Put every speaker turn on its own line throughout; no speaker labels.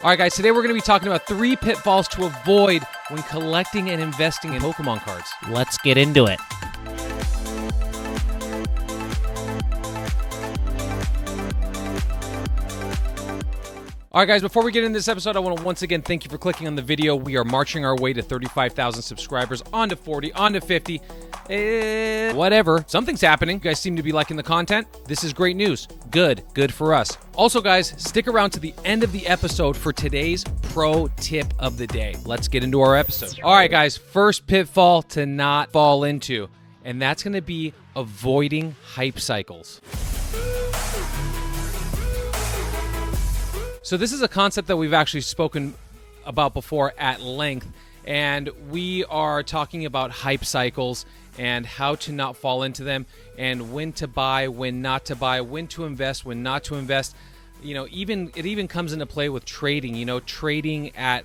All right, guys, today we're going to be talking about 3 pitfalls to avoid when collecting and investing in Pokemon cards.
Let's get into it.
All right, guys, before we get into this episode, I want to once again thank you for clicking on the video. We are marching our way to 35,000 subscribers, on to 40, on to 50, whatever. Something's happening. You guys seem to be liking the content. This is great news. Good for us. Also, guys, stick around to the end of the episode for today's pro tip of the day. Let's get into our episode. All right, guys, first pitfall to not fall into, and that's going to be avoiding hype cycles. So this is a concept that we've actually spoken about before at length, and we are talking about hype cycles and how to not fall into them, and when to buy, when not to buy, when to invest, when not to invest. You know, it even comes into play with trading, trading at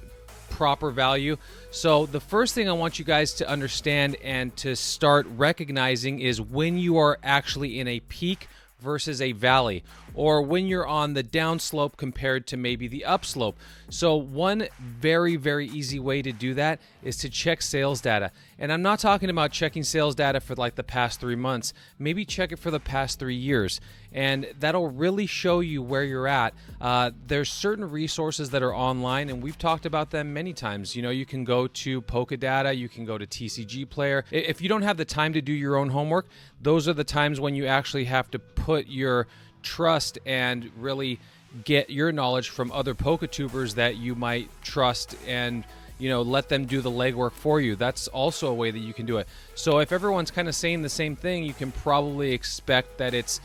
proper value. So the first thing I want you guys to understand and to start recognizing is when you are actually in a peak versus a valley, or when you're on the downslope compared to maybe the upslope. So one very, very easy way to do that is to check sales data. And I'm not talking about checking sales data for like the past 3 months. Maybe check it for the past 3 years. And that'll really show you where you're at. There's certain resources that are online, and we've talked about them many times. You can go to Polkadata, you can go to TCG Player. If you don't have the time to do your own homework, those are the times when you actually have to put your trust and really get your knowledge from other PokeTubers that you might trust, and let them do the legwork for you. That's also a way that you can do it. So if everyone's kind of saying the same thing, you can probably expect that it's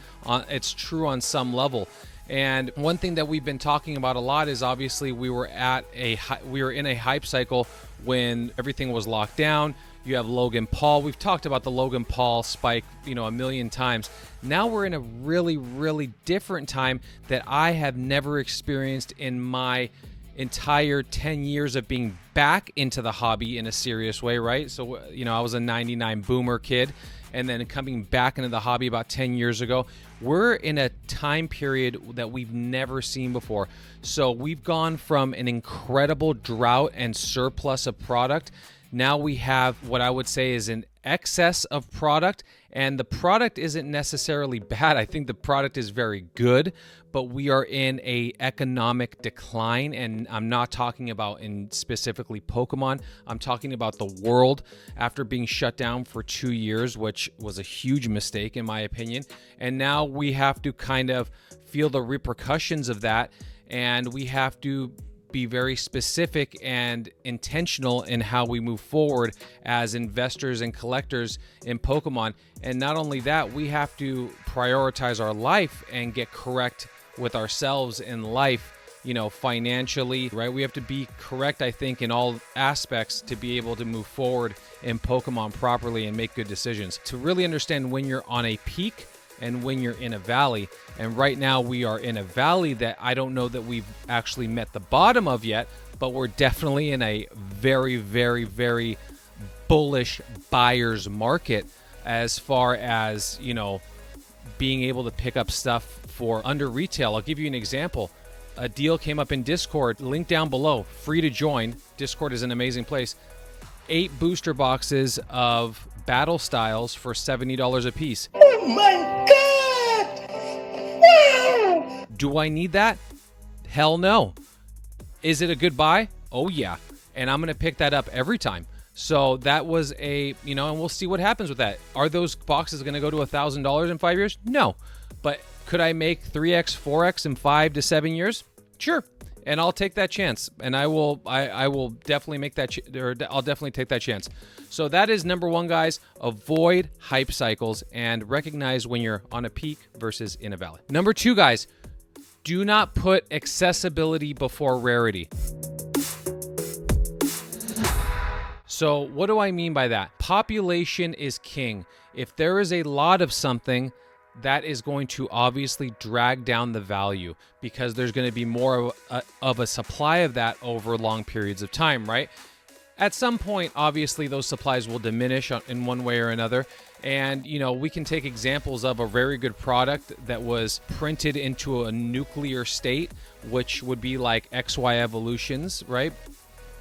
true on some level. And one thing that we've been talking about a lot is obviously we were in a hype cycle when everything was locked down. You have Logan Paul. We've talked about the Logan Paul spike, a million times. Now we're in a really, really different time that I have never experienced in my entire 10 years of being back into the hobby in a serious way, right? So, I was a 99 boomer kid, and then coming back into the hobby about 10 years ago. We're in a time period that we've never seen before. So we've gone from an incredible drought and surplus of product. Now we have what I would say is an excess of product, and the product isn't necessarily bad. I think the product is very good, but we are in a economic decline, and I'm not talking about in specifically Pokemon. I'm talking about the world after being shut down for 2 years, which was a huge mistake in my opinion. And now we have to kind of feel the repercussions of that, and we have to be very specific and intentional in how we move forward as investors and collectors in Pokemon. And not only that, we have to prioritize our life and get correct with ourselves in life, financially, right? We have to be correct, I think, in all aspects to be able to move forward in Pokemon properly and make good decisions. To really understand when you're on a peak and when you're in a valley. And right now we are in a valley that I don't know that we've actually met the bottom of yet, but we're definitely in a very, very, very bullish buyer's market as far as, being able to pick up stuff for under retail. I'll give you an example. A deal came up in Discord, link down below, free to join. Discord is an amazing place. 8 booster boxes of battle styles for $70 a piece.
Oh my God! Wow!
Do I need that? Hell no. Is it a good buy? Oh yeah. And I'm going to pick that up every time. So that was and we'll see what happens with that. Are those boxes going to go to $1,000 in 5 years? No. But could I make 3x, 4x in 5 to 7 years? Sure. And I'll take that chance, and I will definitely make that, I'll definitely take that chance. So that is number one, guys. Avoid hype cycles and recognize when you're on a peak versus in a valley. Number 2, guys, do not put accessibility before rarity. So what do I mean by that? Population is king. If there is a lot of something, that is going to obviously drag down the value because there's going to be more of a supply of that over long periods of time, right? At some point, obviously, those supplies will diminish in one way or another, And, you know, we can take examples of a very good product that was printed into a nuclear state, which would be like XY Evolutions, right?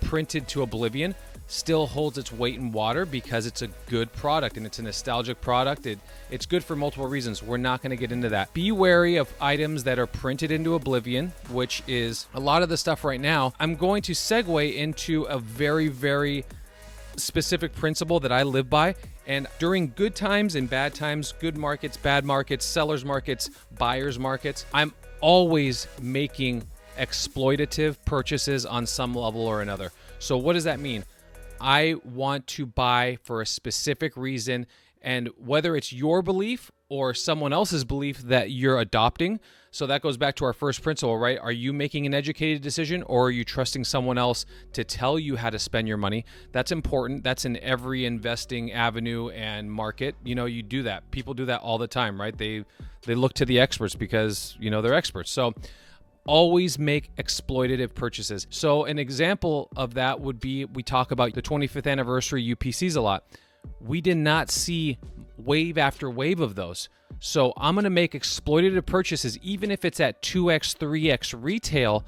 Printed to oblivion, still holds its weight in water because it's a good product and it's a nostalgic product. It's good for multiple reasons. We're not going to get into that. Be wary of items that are printed into oblivion, which is a lot of the stuff right now. I'm going to segue into a very, very specific principle that I live by. And during good times and bad times, good markets, bad markets, sellers markets, buyers markets, I'm always making exploitative purchases on some level or another. So what does that mean? I want to buy for a specific reason, and whether it's your belief or someone else's belief that you're adopting. So that goes back to our first principle, right? Are you making an educated decision, or are you trusting someone else to tell you how to spend your money? That's important. That's in every investing avenue and market. You know, you do that. People do that all the time, right? They look to the experts because, you know, they're experts. So always make exploitative purchases. So an example of that would be, we talk about the 25th anniversary UPCs a lot. We did not see wave after wave of those. So I'm going to make exploitative purchases, even if it's at 2x, 3x retail,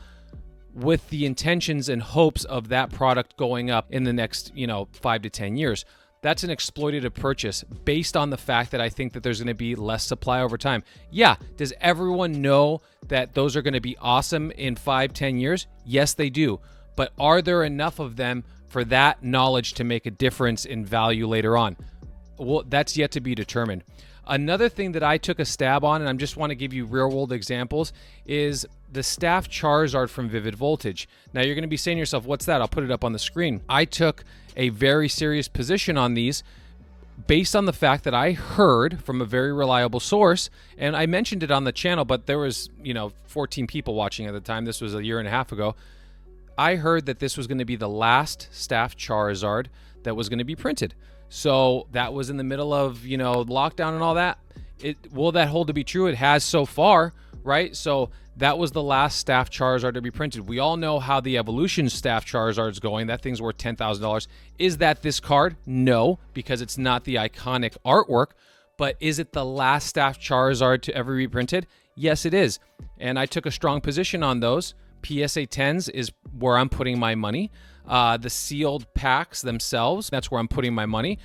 with the intentions and hopes of that product going up in the next, 5 to 10 years. That's an exploitative purchase based on the fact that I think that there's going to be less supply over time. Yeah, does everyone know that those are going to be awesome in 5, 10 years? Yes, they do. But are there enough of them for that knowledge to make a difference in value later on? Well, that's yet to be determined. Another thing that I took a stab on, and I just want to give you real-world examples, is the Staff Charizard from Vivid Voltage. Now, you're going to be saying to yourself, what's that? I'll put it up on the screen. I took a very serious position on these based on the fact that I heard from a very reliable source, and I mentioned it on the channel, but there was, 14 people watching at the time. This was a year and a half ago. I heard that this was going to be the last Staff Charizard that was going to be printed. So that was in the middle of, lockdown and all that. Will that hold to be true? It has so far, right? So that was the last Staff Charizard to be printed. We all know how the Evolution Staff Charizard is going. That thing's worth $10,000. Is that this card? No, because it's not the iconic artwork. But is it the last Staff Charizard to ever be printed? Yes, it is. And I took a strong position on those. PSA 10s is where I'm putting my money. The sealed packs themselves, that's where I'm putting my money.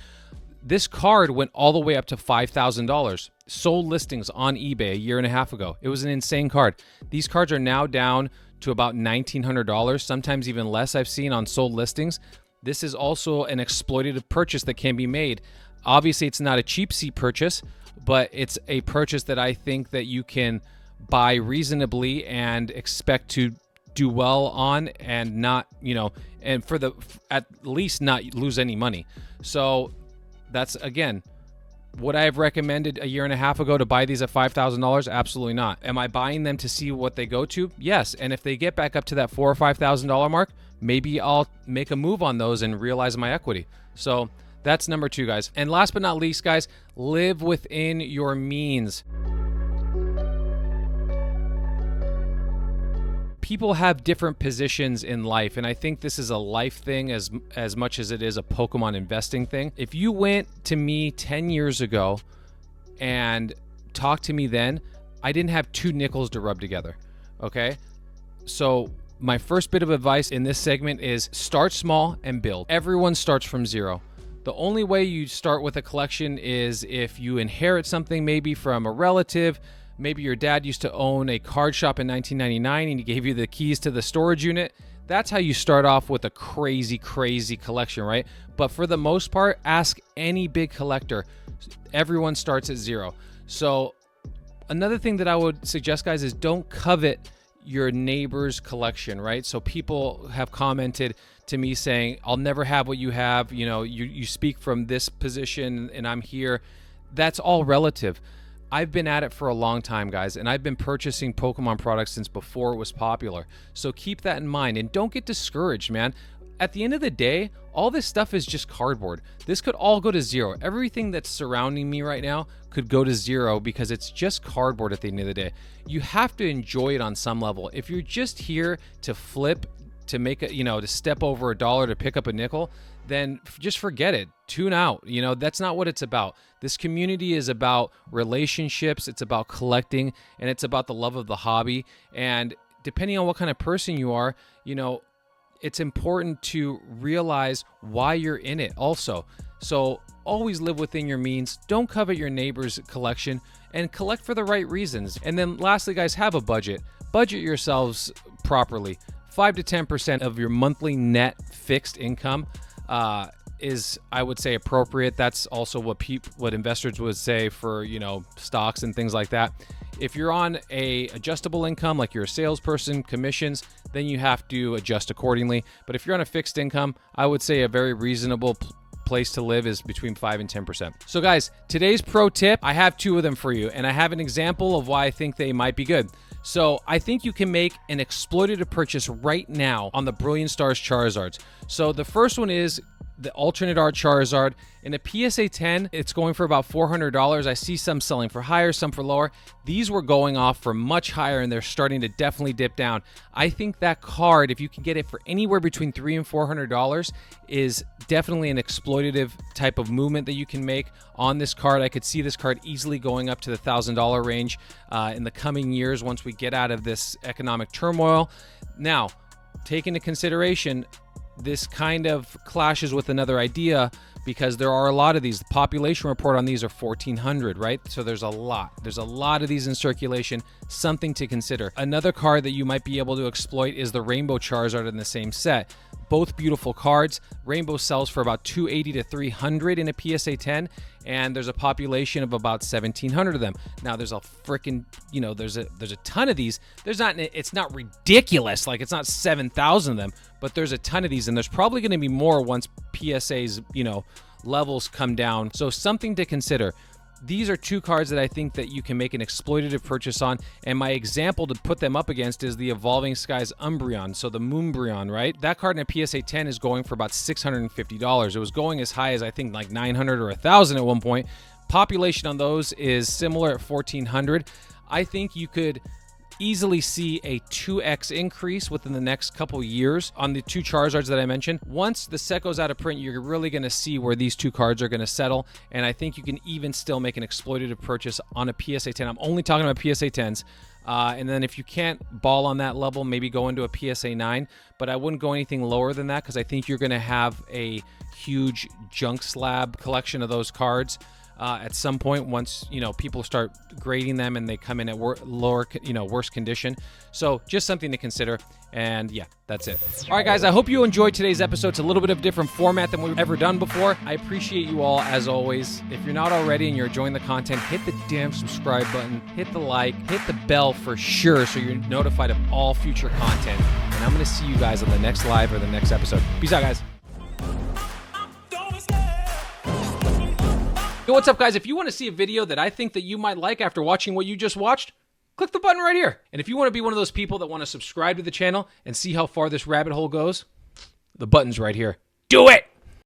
This card went all the way up to $5,000. Sold listings on eBay a year and a half ago. It was an insane card. These cards are now down to about $1,900, sometimes even less I've seen on sold listings. This is also an exploitative purchase that can be made. Obviously, it's not a cheap seat purchase, but it's a purchase that I think that you can buy reasonably and expect to do well on, and not, and at least not lose any money. So that's, again, would I have recommended a year and a half ago to buy these at $5,000? Absolutely not. Am I buying them to see what they go to? Yes. And if they get back up to that $4,000 or $5,000 mark, maybe I'll make a move on those and realize my equity. So that's number 2, guys. And last but not least, guys, live within your means. People have different positions in life, and I think this is a life thing as much as it is a Pokemon investing thing. If you went to me 10 years ago and talked to me then, I didn't have 2 nickels to rub together, okay? So my first bit of advice in this segment is start small and build. Everyone starts from zero. The only way you start with a collection is if you inherit something maybe from a relative. Maybe your dad used to own a card shop in 1999 and he gave you the keys to the storage unit. That's how you start off with a crazy, crazy collection, right? But for the most part, ask any big collector. Everyone starts at zero. So another thing that I would suggest, guys, is don't covet your neighbor's collection, right? So people have commented to me saying, I'll never have what you have. You speak from this position and I'm here. That's all relative. I've been at it for a long time, guys, and I've been purchasing Pokemon products since before it was popular. So keep that in mind and don't get discouraged, man. At the end of the day, all this stuff is just cardboard. This could all go to zero. Everything that's surrounding me right now could go to zero because it's just cardboard at the end of the day. You have to enjoy it on some level. If you're just here to flip to make a, to step over $1 to pick up a nickel, then just forget it. Tune out. That's not what it's about. This community is about relationships. It's about collecting, and it's about the love of the hobby. And depending on what kind of person you are, it's important to realize why you're in it also. So always live within your means. Don't covet your neighbor's collection, and collect for the right reasons. And then lastly, guys, have a budget. Budget yourselves properly. 5 to 10% of your monthly net fixed income is, I would say, appropriate. That's also what investors would say for, stocks and things like that. If you're on a adjustable income, like you're a salesperson, commissions, then you have to adjust accordingly. But if you're on a fixed income, I would say a very reasonable place to live is between 5 and 10%. So guys, today's pro tip, I have 2 of them for you, and I have an example of why I think they might be good. So I think you can make an exploitative purchase right now on the Brilliant Stars Charizards. So the first one is the alternate art Charizard. In a PSA 10, it's going for about $400. I see some selling for higher, some for lower. These were going off for much higher, and they're starting to definitely dip down. I think that card, if you can get it for anywhere between $300 and $400, is definitely an exploitative type of movement that you can make on this card. I could see this card easily going up to the $1,000 range in the coming years once we get out of this economic turmoil. Now, take into consideration, this kind of clashes with another idea because there are a lot of these. The population report on these are 1,400, right? So there's a lot. There's a lot of these in circulation, something to consider. Another card that you might be able to exploit is the Rainbow Charizard in the same set. Both beautiful cards. Rainbow sells for about $280 to $300 in a PSA 10, and there's a population of about 1,700 of them. Now there's a freaking, there's a ton of these. It's not ridiculous, like it's not 7,000 of them, but there's a ton of these, and there's probably going to be more once PSA's, levels come down. So something to consider. These are 2 cards that I think that you can make an exploitative purchase on, and my example to put them up against is the Evolving Skies Umbreon, so the Moonbreon, right? That card in a PSA 10 is going for about $650. It was going as high as, I think, like 900 or 1,000 at one point. Population on those is similar at 1,400. I think you could easily see a 2x increase within the next couple years on the 2 Charizards that I mentioned. Once the set goes out of print, you're really going to see where these 2 cards are going to settle, and I think you can even still make an exploitative purchase on a PSA 10. I'm only talking about PSA 10s. And then if you can't ball on that level, maybe go into a PSA 9, but I wouldn't go anything lower than that because I think you're going to have a huge junk slab collection of those cards at some point once people start grading them and they come in at lower worse condition. So just something to consider. And yeah, that's it. All right, guys, I hope you enjoyed today's episode. It's a little bit of a different format than we've ever done before. I appreciate you all as always. If you're not already and you're enjoying the content, hit the damn subscribe button, hit the like, hit the bell for sure so you're notified of all future content. And I'm going to see you guys on the next live or the next episode. Peace out, guys. Yo, what's up, guys? If you want to see a video that I think that you might like after watching what you just watched, click the button right here. And if you want to be one of those people that want to subscribe to the channel and see how far this rabbit hole goes, the button's right here. Do it!